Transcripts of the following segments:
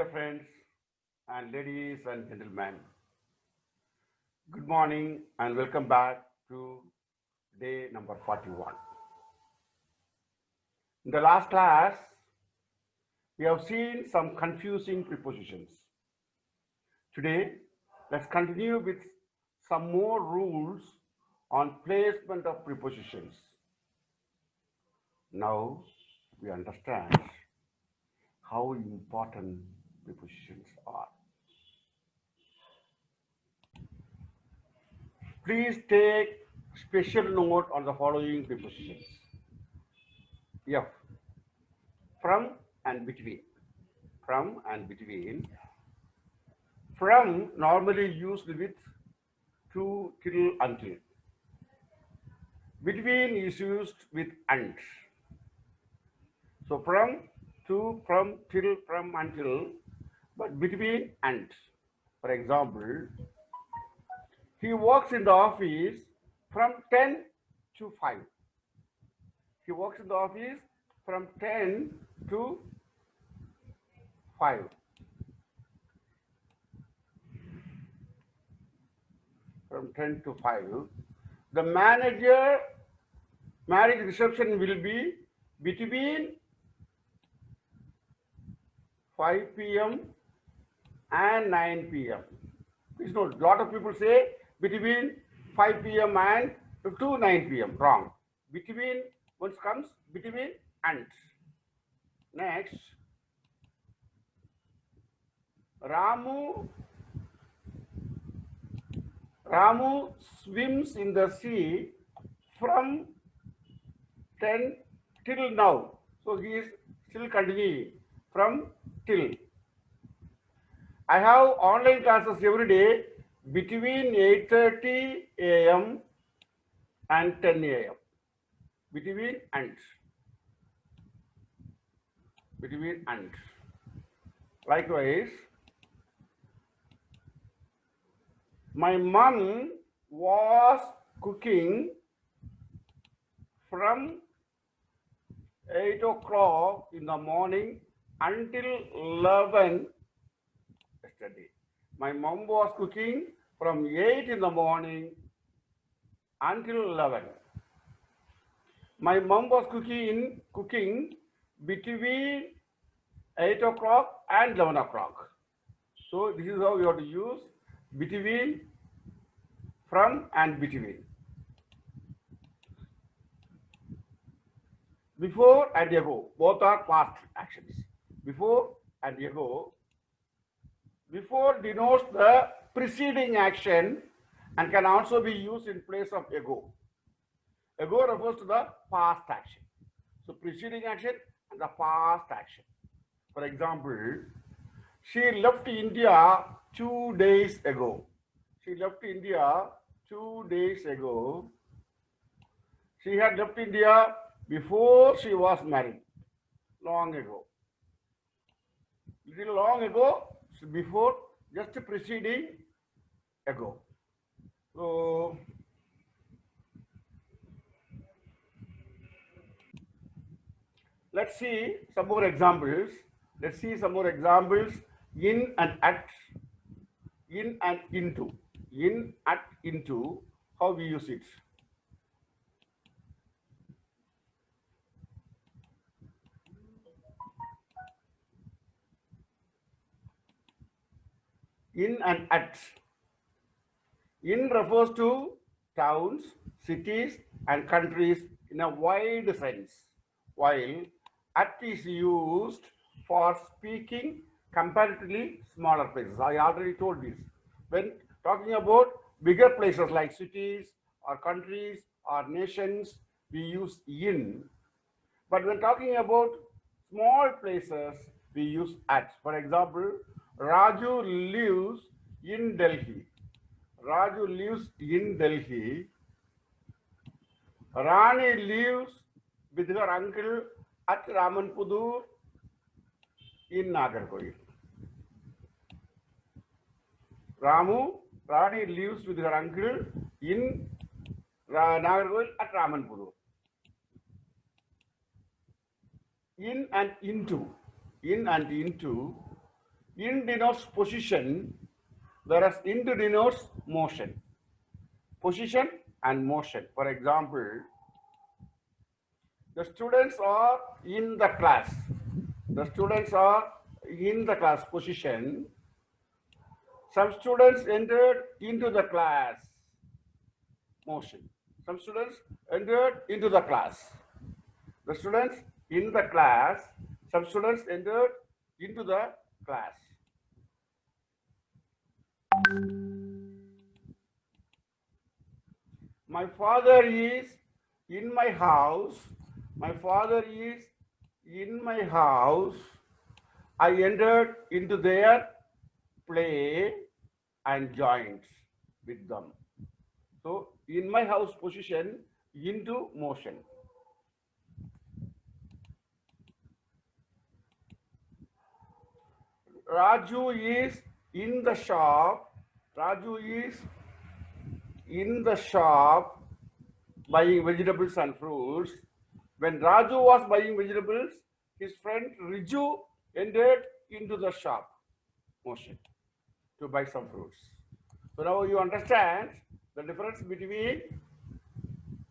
dear friends and ladies and gentlemen. Good morning and welcome back to day number 41. In the last class, we have seen some confusing prepositions. Today, let's continue with some more rules on placement of prepositions. Now, we understand how important prepositions are. Please take special note on the following prepositions. F. From and between. From and between. From normally used with to, till, until. Between is used with and. So from, to, from, till, from, until, but between and. For example, he works in the office from 10 to 5. He works in the office from 10 to 5. From 10 to 5. The marriage reception will be between 5 p.m. and 9 p.m. Please note, a lot of people say between 5 p.m. and to 9 p.m. Wrong. Between, once comes between and. Next, Ramu swims in the sea from 10 till now. So he is still continuing from till. I have online classes every day between 8:30 a.m. and 10 a.m. Between and. Between and. Likewise, my mom was cooking from 8 o'clock in the morning until 11 yesterday. My mom was cooking from 8 in the morning until 11. My mom was cooking between 8 o'clock and 11 o'clock. So this is how you have to use between, from and between. Before and ago, both are past actions. Before and ago. Before denotes the preceding action and can also be used in place of ago. Ago refers to the past action. So preceding action and the past action. For example, she left India 2 days ago. She left India 2 days ago. She had left India before she was married, long ago. Little long ago, before, just preceding ago. So, let's see some more examples. Let's see some more examples in and at, in and into. In, at, into, how we use it. In and at. In refers to towns, cities, and countries in a wide sense, while at is used for speaking comparatively smaller places. I already told this. When talking about bigger places like cities or countries or nations, we use in. But when talking about small places, we use at. For example, Raju lives in Delhi. Raju lives in Delhi. Rani lives with her uncle at Ramanpudur in Nagarkoil. Rani lives with her uncle in Nagarkoil at Ramanpudur. In and into. In and into. In denotes position, whereas into denotes motion. Position and motion. For example, the students are in the class. The students are in the class position. Some students entered into the class motion. Some students entered into the class. The students in the class, some students entered into the class. My father is in my house. My father is in my house. I entered into their play and joined with them. So, in my house position, into motion. Raju is in the shop. Raju is in the shop buying vegetables and fruits. When Raju was buying vegetables, his friend Riju entered into the shop motion to buy some fruits. So now you understand the difference between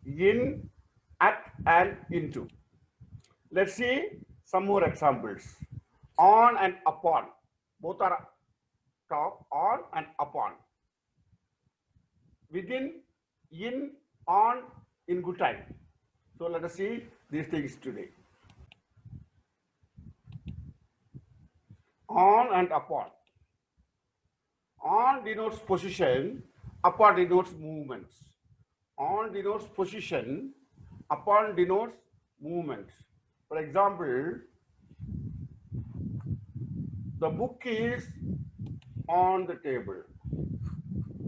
in, at, and into. Let's see some more examples. On and upon. Both are top, on and upon. Within, in, on, in good time. So let us see these things today. On and upon. On denotes position, upon denotes movements. On denotes position, upon denotes movements. For example, the book is on the table.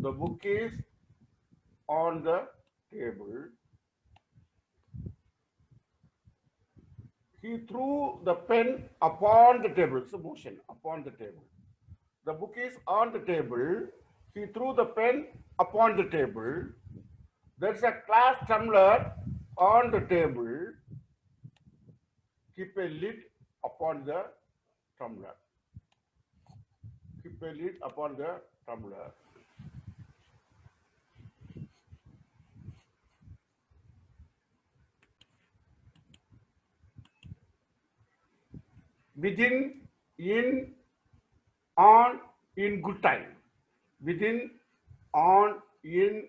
The book is on the table. He threw the pen upon the table. So motion upon the table. The book is on the table. He threw the pen upon the table. There's a glass tumbler on the table. Keep a lid upon the tumbler. Keep a lid upon the tumbler. Within, in, on, in good time. Within, on, in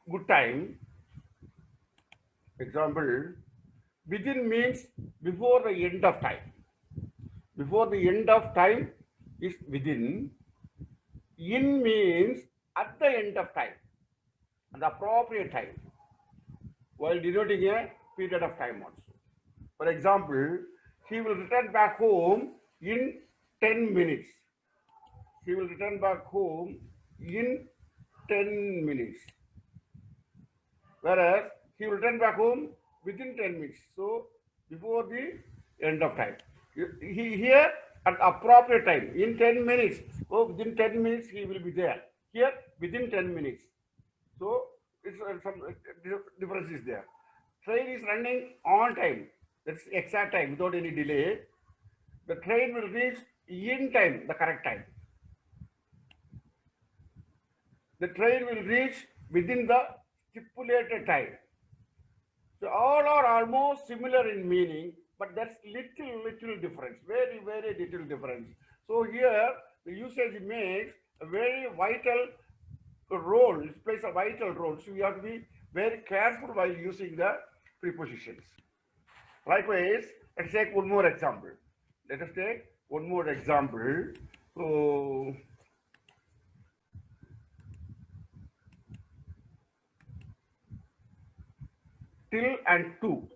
good time. Example, within means before the end of time. Before the end of time is within. In means at the end of time, at the appropriate time, while denoting a period of time also. For example, he will return back home in 10 minutes. He will return back home in 10 minutes. Whereas he will return back home within 10 minutes. So before the end of time. Here at appropriate time, in 10 minutes. So within 10 minutes he will be there. Here within 10 minutes. So it's some difference is there. Train is running on time. That's exact time without any delay. The train will reach in time, the correct time. The train will reach within the stipulated time. So all are almost similar in meaning, but that's little difference, very little difference. So here the usage makes a very vital role, it plays a vital role. So we have to be very careful while using the prepositions. Likewise, let's take one more example. Let us take one more example. So, till and to.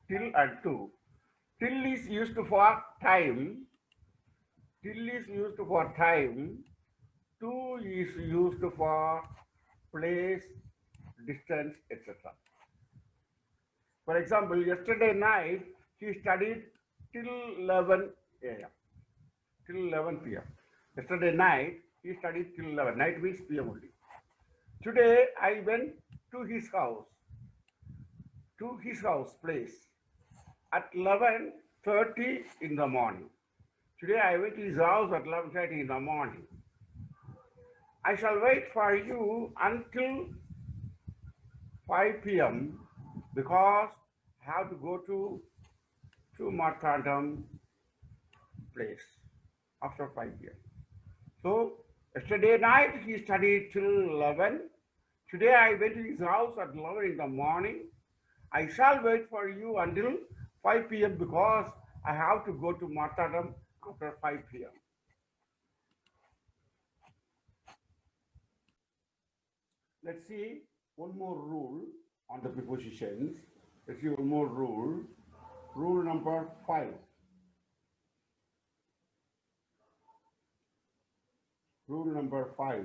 Till and to. Till is used for time. Till is used for time. To is used for place, distance, etc. For example, yesterday night he studied till 11 a.m. till 11 p.m. Yesterday night he studied till 11. Night means p.m. only. Today I went to his house. To his house place at 11:30 in the morning. Today I went to his house at 11:30 in the morning. I shall wait for you until 5 p.m. because I have to go to Martandam place after 5 p.m. So yesterday night he studied till 11. Today I went to his house at 11 in the morning. I shall wait for you until 5 p.m. because I have to go to Martandam after 5 p.m. Let's see one more rule on the prepositions. Let's see one more rule. Rule number 5. Rule number 5.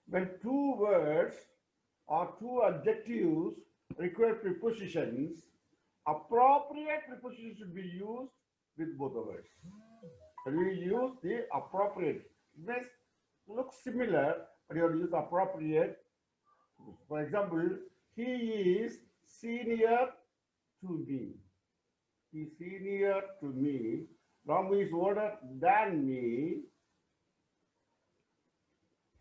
When two words or two adjectives require prepositions, appropriate prepositions should be used with both the words. When we use the appropriate, this looks similar, but you have to use appropriate. For example, he is senior to me. He is senior to me. Ram is older than me.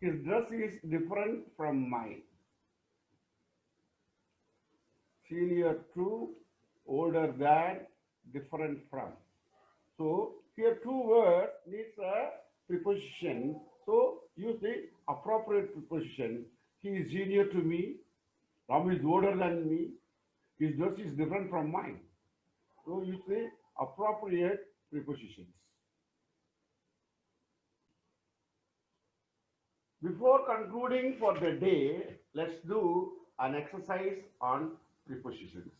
His dress is different from mine. Senior to, older than, different from. So here two words needs a preposition. So use the appropriate preposition. He is senior to me. Ram is older than me. His dress is different from mine. So use the appropriate prepositions. Before concluding for the day, let's do an exercise on prepositions.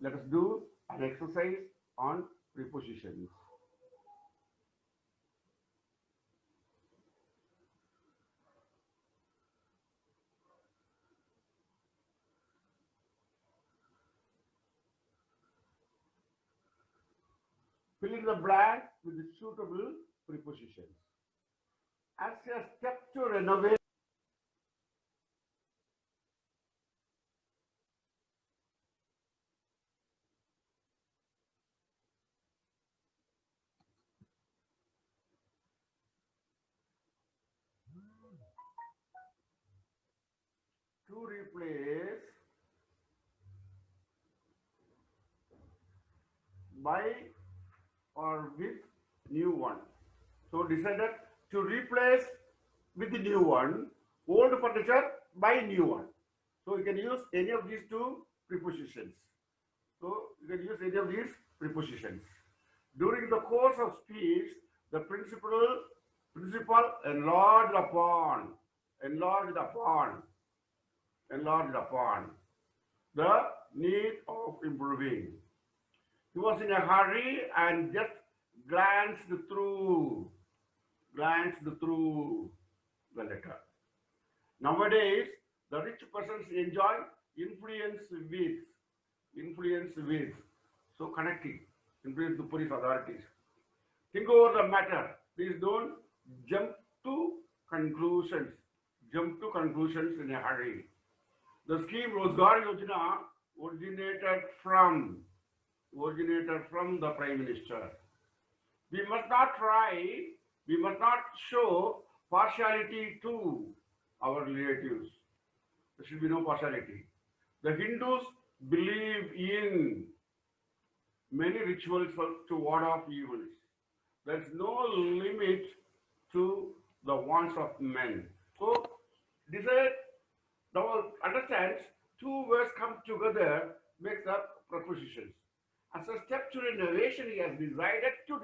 Let us do an exercise on prepositions. Fill in the blank with the suitable prepositions. As a step to renovate, to replace by or with new one. So decided to replace with the new one, old furniture by new one. So you can use any of these two prepositions. So you can use any of these prepositions. During the course of speech, the principal enlarged upon the need of improving. He was in a hurry and just glanced through the letter. Nowadays, the rich persons enjoy influence with, so connecting, influence the police authorities. Think over the matter. Please don't jump to conclusions. In a hurry. The scheme Rozgar Yojana originated from the Prime Minister. We must not show partiality to our relatives. There should be no partiality. The Hindus believe in many rituals to ward off evils. There is no limit to the wants of men. So, this is, now understands, two words come together, makes up prepositions. As a step to renovation, he has decided to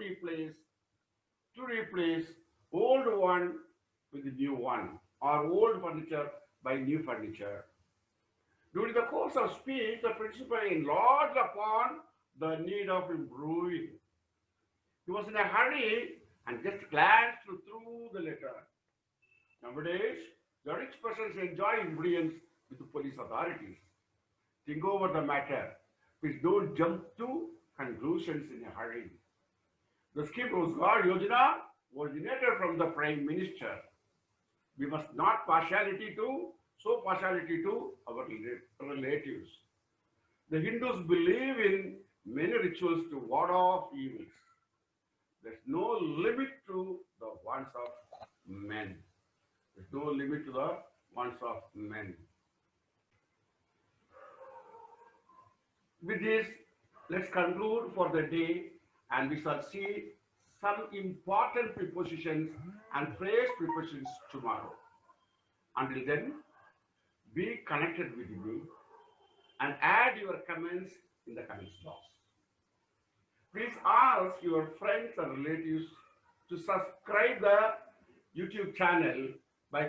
replace old one with the new one, or old furniture by new furniture. During the course of speech, the principal enlarged upon the need of improving. He was in a hurry and just glanced through the letter. Nowadays, the rich persons enjoy influence with the police authorities. Think over the matter. Please don't jump to conclusions in a hurry. The scheme Rozgar Yojana originated from the Prime Minister. We must not show partiality to our relatives. The Hindus believe in many rituals to ward off evils. There's no limit to the wants of men. There's no limit to the wants of men. With this, let's conclude for the day, and we shall see some important prepositions and phrase prepositions tomorrow. Until then, be connected with me and add your comments in the comments box. Please ask your friends and relatives to subscribe the YouTube channel by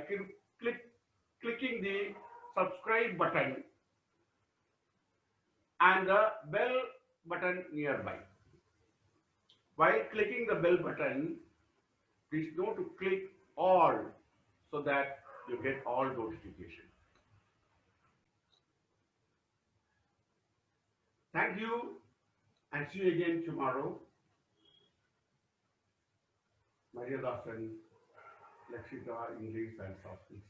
clicking the subscribe button and the bell button nearby. While clicking the bell button, please note to click all so that you get all notifications. Thank you and see you again tomorrow. Maria Dasan, Lakshita, English and Soft Skills.